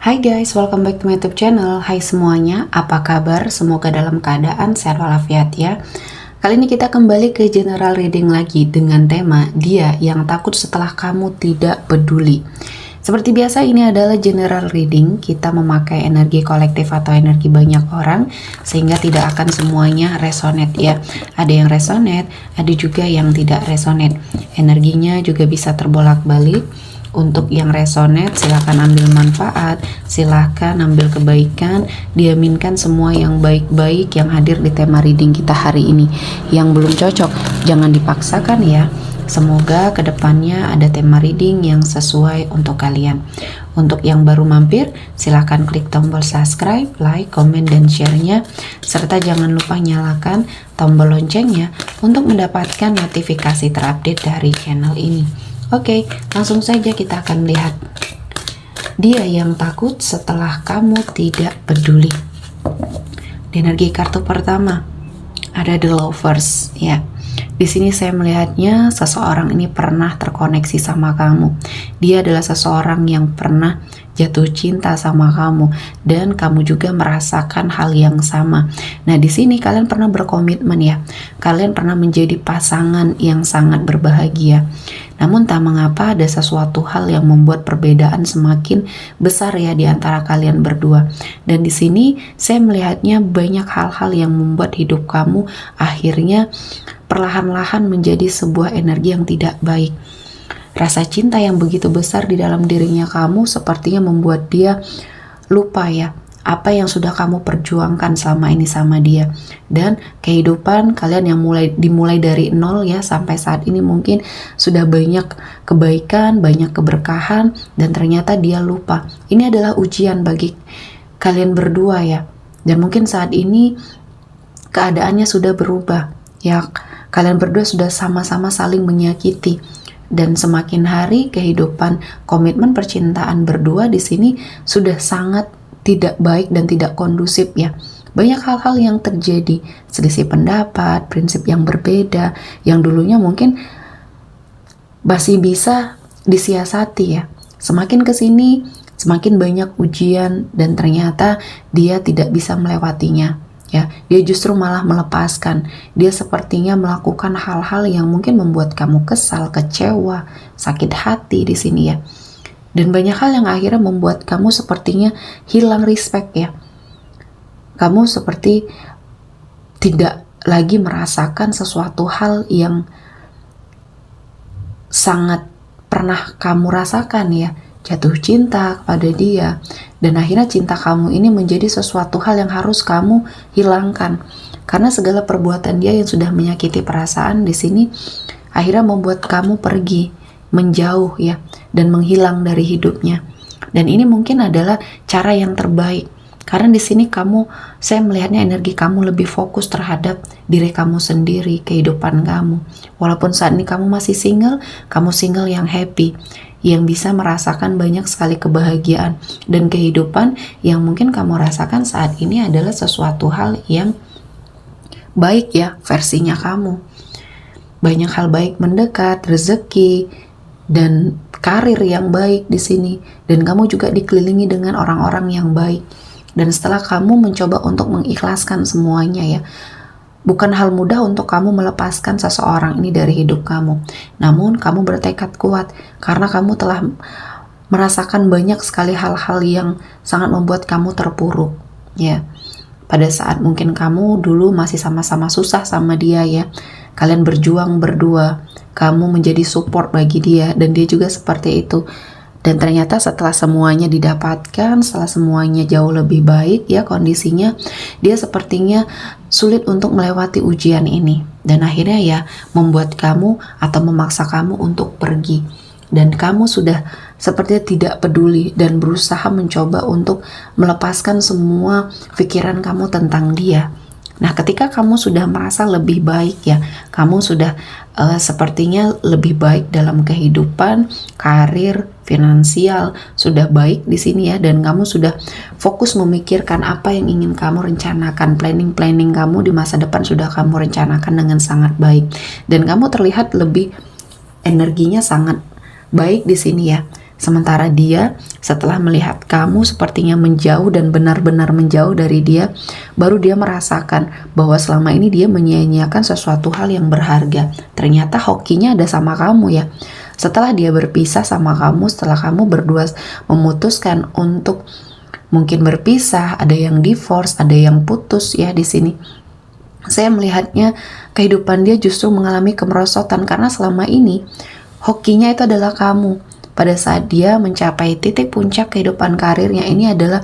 Hai guys, welcome back to my YouTube channel. Hai semuanya, apa kabar? Semoga dalam keadaan sehat walafiat ya. Kali ini kita kembali ke general reading lagi dengan tema dia yang takut setelah kamu tidak peduli. Seperti biasa, ini adalah general reading. Kita memakai energi kolektif atau energi banyak orang sehingga tidak akan semuanya resonate ya. Ada yang resonate, ada juga yang tidak resonate. Energinya juga bisa terbolak-balik. Untuk yang resonate, silahkan ambil manfaat, silahkan ambil kebaikan, diaminkan semua yang baik-baik yang hadir di tema reading kita hari ini. Yang belum cocok, jangan dipaksakan ya. Semoga kedepannya ada tema reading yang sesuai untuk kalian. Untuk yang baru mampir, silahkan klik tombol subscribe, like, komen, dan share-nya. Serta jangan lupa nyalakan tombol loncengnya untuk mendapatkan notifikasi terupdate dari channel ini. Oke, langsung saja kita akan lihat dia yang takut setelah kamu tidak peduli. Di energi kartu pertama ada The Lovers ya. Di sini saya melihatnya seseorang ini pernah terkoneksi sama kamu. Dia adalah seseorang yang pernah jatuh cinta sama kamu dan kamu juga merasakan hal yang sama. Nah, di sini kalian pernah berkomitmen ya. Kalian pernah menjadi pasangan yang sangat berbahagia. Namun tak mengapa ada sesuatu hal yang membuat perbedaan semakin besar ya di antara kalian berdua. Dan di sini saya melihatnya banyak hal-hal yang membuat hidup kamu akhirnya perlahan-lahan menjadi sebuah energi yang tidak baik. Rasa cinta yang begitu besar di dalam dirinya kamu sepertinya membuat dia lupa ya apa yang sudah kamu perjuangkan selama ini sama dia. Dan kehidupan kalian yang dimulai dari nol ya sampai saat ini mungkin sudah banyak kebaikan, banyak keberkahan, dan ternyata dia lupa. Ini adalah ujian bagi kalian berdua ya. Dan mungkin saat ini keadaannya sudah berubah ya. Kalian berdua sudah sama-sama saling menyakiti. Dan semakin hari kehidupan komitmen percintaan berdua di sini sudah sangat tidak baik dan tidak kondusif ya. Banyak hal-hal yang terjadi, selisih pendapat, prinsip yang berbeda, yang dulunya mungkin masih bisa disiasati ya. Semakin kesini, semakin banyak ujian dan ternyata dia tidak bisa melewatinya. Ya, dia justru malah melepaskan. Dia sepertinya melakukan hal-hal yang mungkin membuat kamu kesal, kecewa, sakit hati di sini ya. Dan banyak hal yang akhirnya membuat kamu sepertinya hilang respect ya. Kamu seperti tidak lagi merasakan sesuatu hal yang sangat pernah kamu rasakan ya. Jatuh cinta kepada dia. Dan akhirnya cinta kamu ini menjadi sesuatu hal yang harus kamu hilangkan. Karena segala perbuatan dia yang sudah menyakiti perasaan di sini akhirnya membuat kamu pergi, menjauh ya, dan menghilang dari hidupnya. Dan ini mungkin adalah cara yang terbaik. Karena di sini saya melihatnya energi kamu lebih fokus terhadap diri kamu sendiri, kehidupan kamu. Walaupun saat ini kamu masih single, kamu single yang happy, yang bisa merasakan banyak sekali kebahagiaan dan kehidupan yang mungkin kamu rasakan saat ini adalah sesuatu hal yang baik ya, versinya kamu. Banyak hal baik mendekat, rezeki, dan karir yang baik di sini. Dan kamu juga dikelilingi dengan orang-orang yang baik. Dan setelah kamu mencoba untuk mengikhlaskan semuanya ya, bukan hal mudah untuk kamu melepaskan seseorang ini dari hidup kamu. Namun kamu bertekad kuat karena kamu telah merasakan banyak sekali hal-hal yang sangat membuat kamu terpuruk ya. Pada saat mungkin kamu dulu masih sama-sama susah sama dia ya. Kalian berjuang berdua, kamu menjadi support bagi dia dan dia juga seperti itu. Dan ternyata setelah semuanya didapatkan, setelah semuanya jauh lebih baik ya kondisinya, dia sepertinya sulit untuk melewati ujian ini. Dan akhirnya ya membuat kamu atau memaksa kamu untuk pergi. Dan kamu sudah sepertinya tidak peduli dan berusaha mencoba untuk melepaskan semua pikiran kamu tentang dia. Nah, ketika kamu sudah merasa lebih baik ya, kamu sudah sepertinya lebih baik dalam kehidupan, karir, finansial, sudah baik di sini ya, dan kamu sudah fokus memikirkan apa yang ingin kamu rencanakan, planning kamu di masa depan sudah kamu rencanakan dengan sangat baik, dan kamu terlihat lebih energinya sangat baik di sini ya. Sementara dia setelah melihat kamu sepertinya menjauh dan benar-benar menjauh dari dia, baru dia merasakan bahwa selama ini dia menyia-nyiakan sesuatu hal yang berharga. Ternyata hokinya ada sama kamu ya. Setelah dia berpisah sama kamu, setelah kamu berdua memutuskan untuk mungkin berpisah, ada yang divorce, ada yang putus ya di sini. Saya melihatnya kehidupan dia justru mengalami kemerosotan karena selama ini hokinya itu adalah kamu. Pada saat dia mencapai titik puncak kehidupan karirnya, ini adalah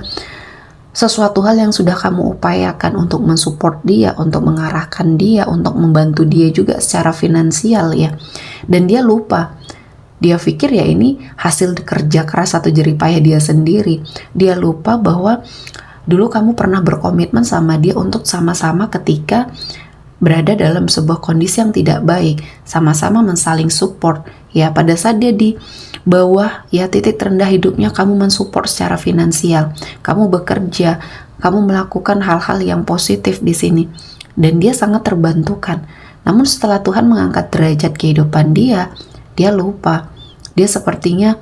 sesuatu hal yang sudah kamu upayakan untuk mensupport dia, untuk mengarahkan dia, untuk membantu dia juga secara finansial ya. Dan dia lupa. Dia pikir ya ini hasil kerja keras atau jerih payah dia sendiri. Dia lupa bahwa dulu kamu pernah berkomitmen sama dia untuk sama-sama ketika berada dalam sebuah kondisi yang tidak baik, sama-sama mensaling support. Ya, pada saat dia di bawah ya titik terendah hidupnya, kamu mensupport secara finansial, kamu bekerja, kamu melakukan hal-hal yang positif di sini, dan dia sangat terbantukan. Namun setelah Tuhan mengangkat derajat kehidupan dia lupa. Dia sepertinya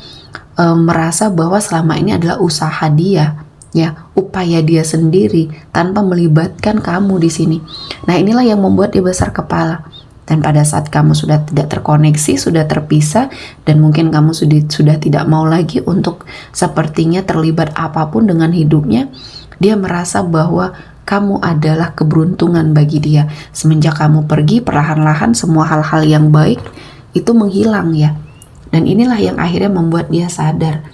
merasa bahwa selama ini adalah usaha dia, ya, upaya dia sendiri tanpa melibatkan kamu di sini. Nah, inilah yang membuat dia besar kepala. Dan pada saat kamu sudah tidak terkoneksi, sudah terpisah, dan mungkin kamu sudah tidak mau lagi untuk sepertinya terlibat apapun dengan hidupnya, dia merasa bahwa kamu adalah keberuntungan bagi dia. Semenjak kamu pergi, perlahan-lahan semua hal-hal yang baik itu menghilang ya. Dan inilah yang akhirnya membuat dia sadar.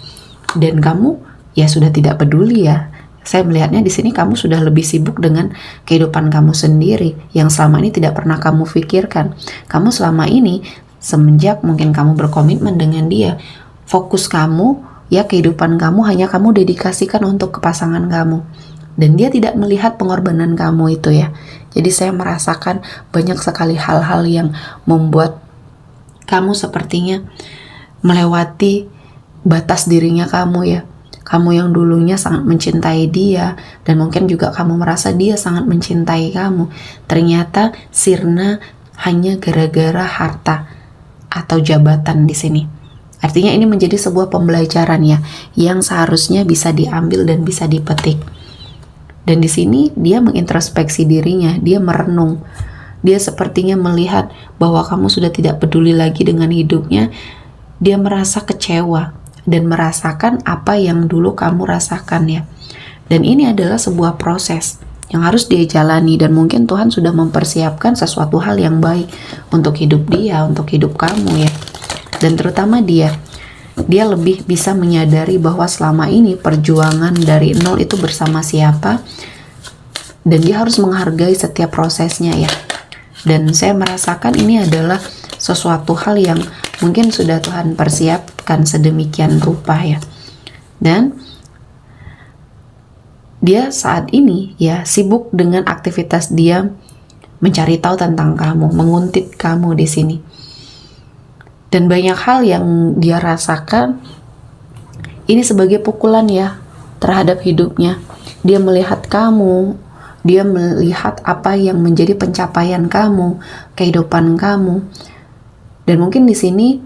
Dan kamu ya sudah tidak peduli ya. Saya melihatnya di sini kamu sudah lebih sibuk dengan kehidupan kamu sendiri yang selama ini tidak pernah kamu pikirkan. Kamu selama ini semenjak mungkin kamu berkomitmen dengan dia, fokus kamu ya kehidupan kamu hanya kamu dedikasikan untuk pasangan kamu. Dan dia tidak melihat pengorbanan kamu itu ya. Jadi saya merasakan banyak sekali hal-hal yang membuat kamu sepertinya melewati batas dirinya kamu ya. Kamu yang dulunya sangat mencintai dia, dan mungkin juga kamu merasa dia sangat mencintai kamu. Ternyata sirna hanya gara-gara harta atau jabatan di sini. Artinya ini menjadi sebuah pembelajaran ya, yang seharusnya bisa diambil dan bisa dipetik. Dan di sini dia mengintrospeksi dirinya, dia merenung. Dia sepertinya melihat bahwa kamu sudah tidak peduli lagi dengan hidupnya. Dia merasa kecewa dan merasakan apa yang dulu kamu rasakan ya. Dan ini adalah sebuah proses yang harus dia jalani, dan mungkin Tuhan sudah mempersiapkan sesuatu hal yang baik untuk hidup dia, untuk hidup kamu ya. Dan terutama dia lebih bisa menyadari bahwa selama ini perjuangan dari nol itu bersama siapa, dan dia harus menghargai setiap prosesnya ya. Dan saya merasakan ini adalah sesuatu hal yang mungkin sudah Tuhan persiapkan sedemikian rupa ya. Dan dia saat ini ya sibuk dengan aktivitas dia mencari tahu tentang kamu, menguntit kamu di sini. Dan banyak hal yang dia rasakan ini sebagai pukulan ya terhadap hidupnya. Dia melihat kamu, dia melihat apa yang menjadi pencapaian kamu, kehidupan kamu. Dan mungkin di sini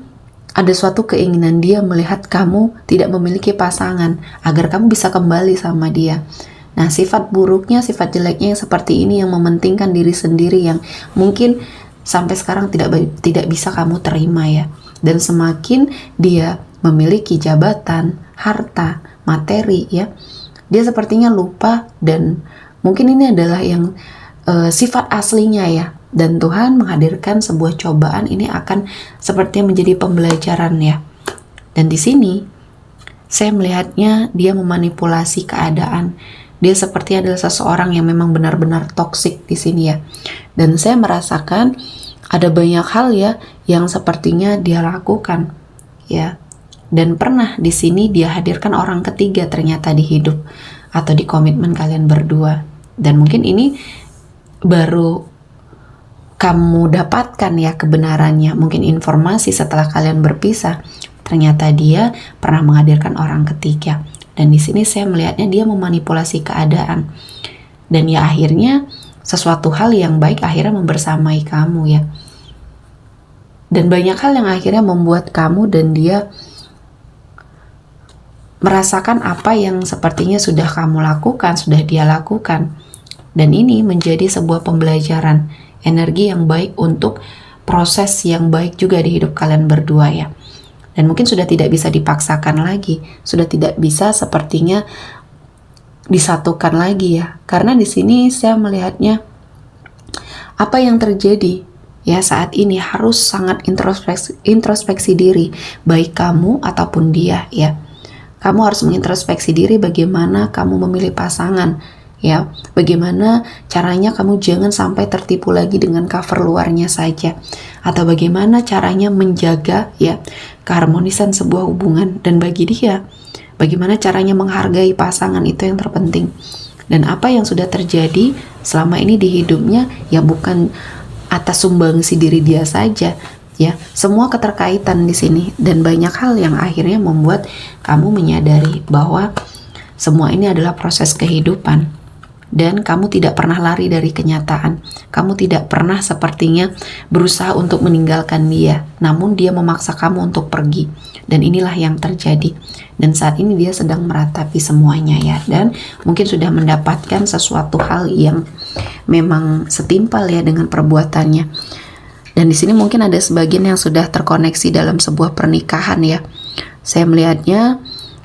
ada suatu keinginan dia melihat kamu tidak memiliki pasangan agar kamu bisa kembali sama dia. Nah, sifat buruknya, sifat jeleknya yang seperti ini yang mementingkan diri sendiri yang mungkin sampai sekarang tidak bisa kamu terima ya. Dan semakin dia memiliki jabatan, harta, materi ya, dia sepertinya lupa, dan mungkin ini adalah yang sifat aslinya ya. Dan Tuhan menghadirkan sebuah cobaan ini akan sepertinya menjadi pembelajaran ya. Dan di sini saya melihatnya dia memanipulasi keadaan. Dia seperti adalah seseorang yang memang benar-benar toksik di sini ya. Dan saya merasakan ada banyak hal ya yang sepertinya dia lakukan ya. Dan pernah di sini dia hadirkan orang ketiga ternyata di hidup atau di komitmen kalian berdua. Dan mungkin ini baru kamu dapatkan ya kebenarannya, mungkin informasi setelah kalian berpisah, ternyata dia pernah menghadirkan orang ketiga. Dan di sini saya melihatnya dia memanipulasi keadaan. Dan ya akhirnya sesuatu hal yang baik akhirnya membersamai kamu ya. Dan banyak hal yang akhirnya membuat kamu dan dia merasakan apa yang sepertinya sudah kamu lakukan, sudah dia lakukan. Dan ini menjadi sebuah pembelajaran, energi yang baik untuk proses yang baik juga di hidup kalian berdua ya. Dan mungkin sudah tidak bisa dipaksakan lagi, sudah tidak bisa sepertinya disatukan lagi ya. Karena di sini saya melihatnya apa yang terjadi ya saat ini harus sangat introspeksi diri, baik kamu ataupun dia ya. Kamu harus mengintrospeksi diri bagaimana kamu memilih pasangan, ya. Bagaimana caranya kamu jangan sampai tertipu lagi dengan cover luarnya saja. Atau bagaimana caranya menjaga ya keharmonisan sebuah hubungan, dan bagi dia bagaimana caranya menghargai pasangan, itu yang terpenting. Dan apa yang sudah terjadi selama ini di hidupnya ya bukan atas sumbangsi diri dia saja, ya, semua keterkaitan di sini, dan banyak hal yang akhirnya membuat kamu menyadari bahwa semua ini adalah proses kehidupan dan kamu tidak pernah lari dari kenyataan. Kamu tidak pernah sepertinya berusaha untuk meninggalkan dia, namun dia memaksa kamu untuk pergi, dan inilah yang terjadi. Dan saat ini dia sedang meratapi semuanya ya, dan mungkin sudah mendapatkan sesuatu hal yang memang setimpal ya dengan perbuatannya. Dan di sini mungkin ada sebagian yang sudah terkoneksi dalam sebuah pernikahan ya. Saya melihatnya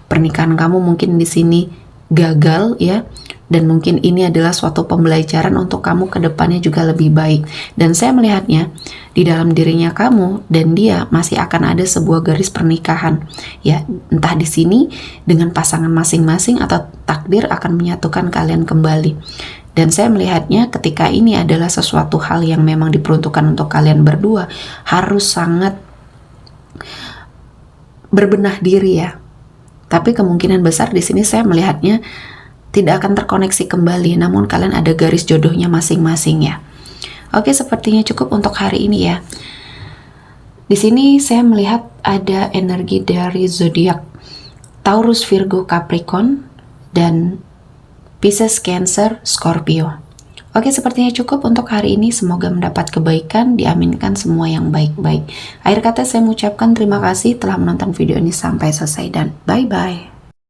pernikahan kamu mungkin di sini gagal ya. Dan mungkin ini adalah suatu pembelajaran untuk kamu ke depannya juga lebih baik. Dan saya melihatnya di dalam dirinya kamu dan dia masih akan ada sebuah garis pernikahan. Ya, entah di sini dengan pasangan masing-masing atau takdir akan menyatukan kalian kembali. Dan saya melihatnya ketika ini adalah sesuatu hal yang memang diperuntukkan untuk kalian berdua, harus sangat berbenah diri ya. Tapi kemungkinan besar di sini saya melihatnya tidak akan terkoneksi kembali, namun kalian ada garis jodohnya masing-masing ya. Oke, sepertinya cukup untuk hari ini ya. Di sini saya melihat ada energi dari zodiak Taurus, Virgo, Capricorn, dan Pisces, Cancer, Scorpio. Oke, sepertinya cukup untuk hari ini. Semoga mendapat kebaikan, diaminkan semua yang baik-baik. Akhir kata saya mengucapkan terima kasih telah menonton video ini sampai selesai dan bye-bye.